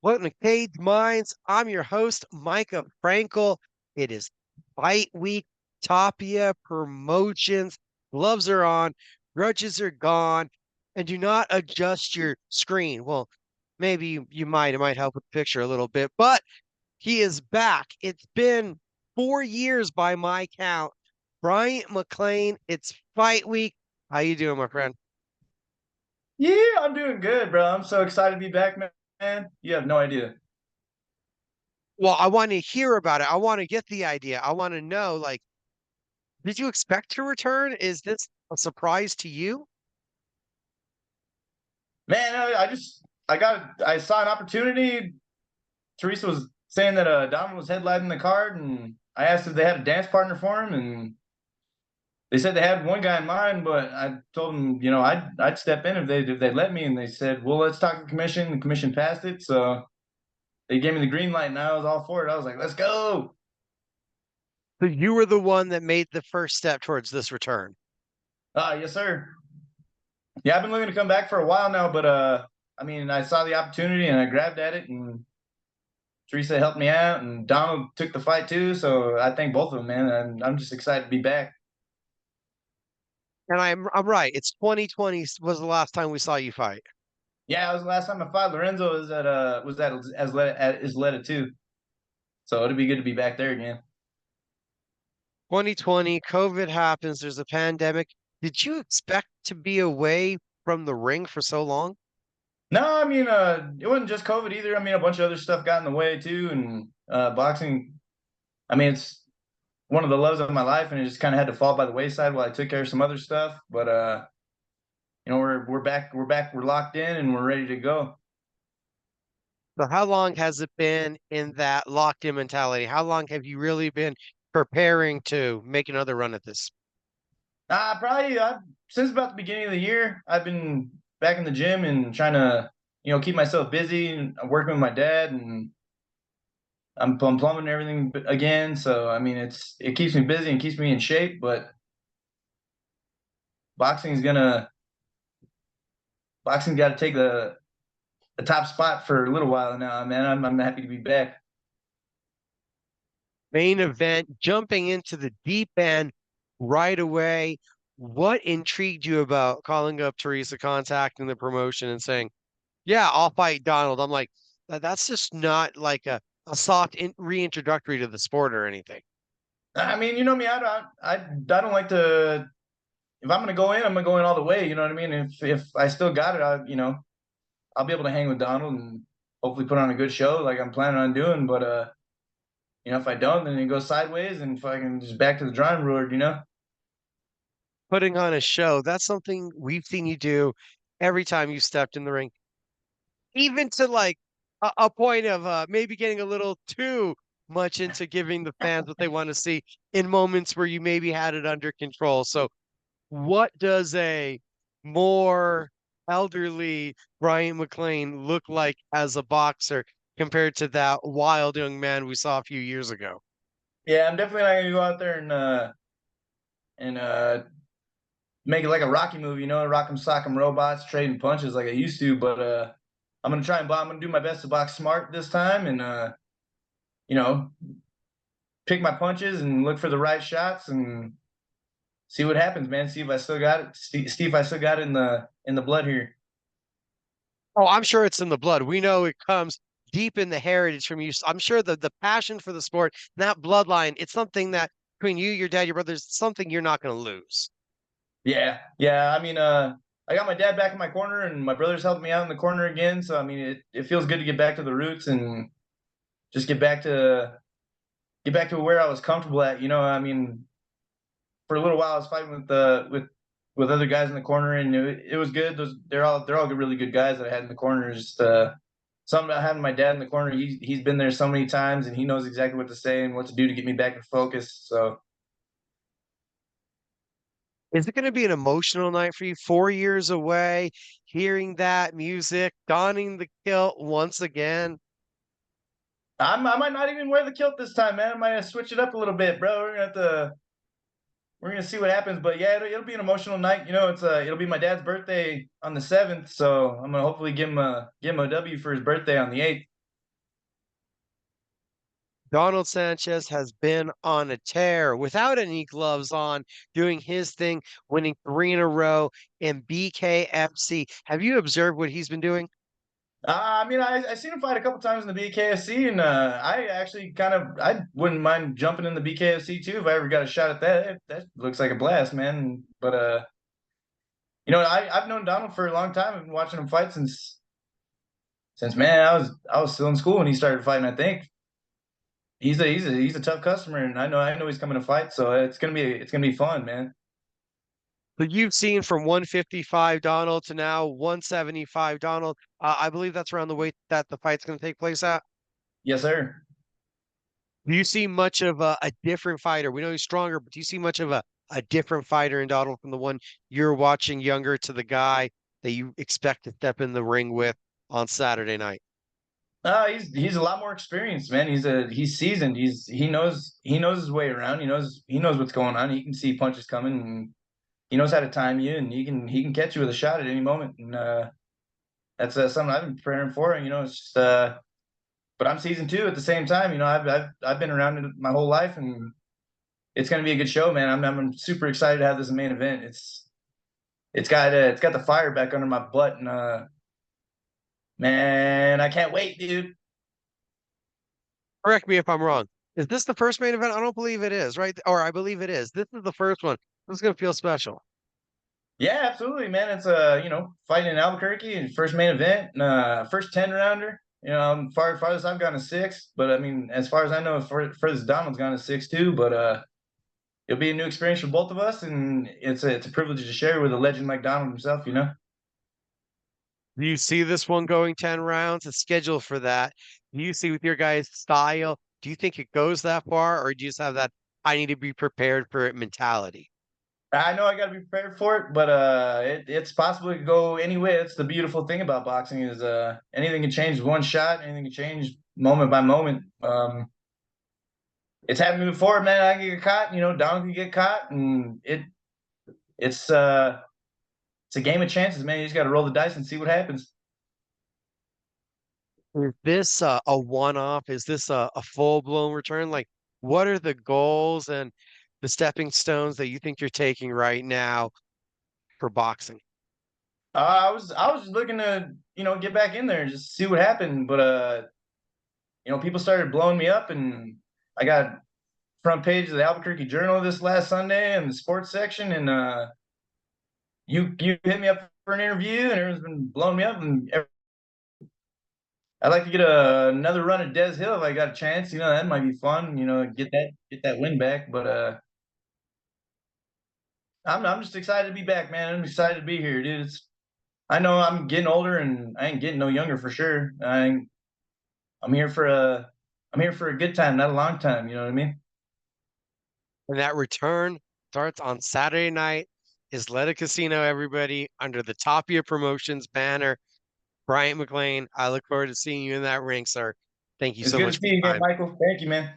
Welcome to Cage Minds. I'm your host, Micah Frankel. It is fight week. Tapia Promotions gloves are on, grudges are gone, and do not adjust your screen. Well, maybe you might. It might help with the picture a little bit, but he is back. It's been 4 years by my count. Bryant McClain. It's fight week. How you doing, my friend? Yeah, I'm doing good, bro. I'm so excited to be back, man. You have no idea. Well, I want to hear about it. I want to get the idea. I want to know, like, did you expect to return? Is this a surprise to you? Man, I saw an opportunity. Teresa was saying that Donald was headlining the card, and I asked if they had a dance partner for him, and they said they had one guy in mind, but I told them, I'd step in if they'd let me, and they said, well, let's talk to the commission. The commission passed it, so they gave me the green light, and I was all for it. I was like, let's go. So you were the one that made the first step towards this return. Yes, sir. Yeah, I've been looking to come back for a while now, but I mean, I saw the opportunity and I grabbed at it, and Teresa helped me out, and Donald took the fight too. So I thank both of them, man. And I'm just excited to be back. And I'm right. It's 2020 was the last time we saw you fight. Yeah, it was the last time I fought Lorenzo. At Isleta too. So it'd be good to be back there again. 2020, COVID happens. There's a pandemic. Did you expect to be away from the ring for so long? No, I mean, it wasn't just COVID either. I mean, a bunch of other stuff got in the way too, and boxing. I mean, it's one of the loves of my life, and it just kind of had to fall by the wayside while I took care of some other stuff. But we're back, we're locked in, and we're ready to go. So how long has it been in that locked in mentality? How long have you really been preparing to make another run at this? Probably since about the beginning of the year, I've been back in the gym and trying to, keep myself busy. And I'm working with my dad, and I'm plumbing everything again. So I mean, it keeps me busy and keeps me in shape. But boxing's gonna boxing got to take the top spot for a little while now, man. I'm happy to be back. Main event, jumping into the deep end right away. What intrigued you about calling up Teresa, contacting the promotion and saying, yeah, I'll fight Donald? I'm like, that's just not like a soft reintroductory to the sport or anything. I mean, you know me, I don't like to. If I'm gonna go in, I'm gonna go in all the way. You know what I mean? If I still got it, I'll be able to hang with Donald and hopefully put on a good show like I'm planning on doing. But if I don't, then it goes sideways and fucking just back to the drawing board. Putting on a show, that's something we've seen you do every time you stepped in the ring, even to like a point of maybe getting a little too much into giving the fans what they want to see in moments where you maybe had it under control. So what does a more elderly Bryant McClain look like as a boxer compared to that wild young man we saw a few years ago? Yeah, I'm definitely not gonna go out there and make it like a Rocky movie, rock'em sock'em robots trading punches like I used to. But I'm gonna do my best to box smart this time, and you know, pick my punches and look for the right shots and see what happens, man. See if I still got it. See if I still got it in the blood here. Oh, I'm sure it's in the blood. We know it comes deep in the heritage from you. I'm sure the passion for the sport, that bloodline, it's something that between you, your dad, your brothers, something you're not going to lose. Yeah, yeah. I mean, I got my dad back in my corner, and my brothers helped me out in the corner again. So I mean, it feels good to get back to the roots and just get back to where I was comfortable at. I mean, for a little while, I was fighting with other guys in the corner, and it was good. They're all really good guys that I had in the corner. Just something about having my dad in the corner. He's been there so many times, and he knows exactly what to say and what to do to get me back in focus. So Is it going to be an emotional night for you? 4 years away, hearing that music, donning the kilt once again. I might not even wear the kilt this time, man. I might switch it up a little bit, bro. We're gonna see what happens. But yeah, it'll be an emotional night. It'll be my dad's birthday on the 7th, so I'm gonna hopefully give him a W for his birthday on the 8th. Donald Sanchez has been on a tear without any gloves on, doing his thing, winning 3 in a row in BKFC. Have you observed what he's been doing? I mean, I seen him fight a couple times in the BKFC, and I actually I wouldn't mind jumping in the BKFC too if I ever got a shot at that. That looks like a blast, man. But I've known Donald for a long time. I've been watching him fight since man, I was still in school when he started fighting. I think he's a tough customer, and I know he's coming to fight, so it's gonna be fun, man. So you've seen from 155 Donald to now 175 Donald. I believe that's around the weight that the fight's going to take place at. Yes, sir. Do you see much of a different fighter? We know he's stronger, but do you see much of a different fighter in Donald from the one you're watching younger to the guy that you expect to step in the ring with on Saturday night? He's a lot more experienced, man. He's seasoned. He knows his way around. He knows what's going on. He can see punches coming, and he knows how to time you, and he can catch you with a shot at any moment. And that's something I've been preparing for. And it's just but I'm season two at the same time. I've been around it my whole life, and it's gonna be a good show, man. I'm super excited to have this main event. It's got the fire back under my butt, and man, I can't wait, dude. Correct me if I'm wrong. Is this the first main event? I don't believe it is, right? Or I believe it is. This is the first one. This is going to feel special. Yeah, absolutely, man. It's fighting in Albuquerque and first main event, and, first 10 rounder. Farthest I've gone is six, but I mean, as far as I know, furthest Donald's gone is six too. But it'll be a new experience for both of us, and it's a privilege to share with a legend like Donald himself. Do you see this one going 10 rounds? It's scheduled for that. Do you see with your guys' style? Do you think it goes that far, or do you just have that I need to be prepared for it mentality? I know I got to be prepared for it, but it's possible to go any way. That's the beautiful thing about boxing is anything can change with one shot. Anything can change moment by moment. It's happened before, man. I can get caught. Donald can get caught, and it's it's a game of chances, man. You just got to roll the dice and see what happens. Is this a one-off? Is this a full-blown return? Like, what are the goals and the stepping stones that you think you're taking right now for boxing? I was looking to get back in there and just see what happened, but people started blowing me up, and I got front page of the Albuquerque Journal this last Sunday in the sports section, and you hit me up for an interview, and everyone's been blowing me up, and I'd like to get another run at Des Hill if I got a chance. That might be fun. Get that win back, but I'm just excited to be back, man. I'm excited to be here, dude. I know I'm getting older, and I ain't getting no younger for sure. I'm here for a I'm here for a good time, not a long time. You know what I mean? And that return starts on Saturday night. Isleta Casino, everybody, under the Tapia Promotions banner. Bryant McClain, I look forward to seeing you in that ring, sir. Thank you It's so good to much for see you your again, time. Michael. Thank you, man.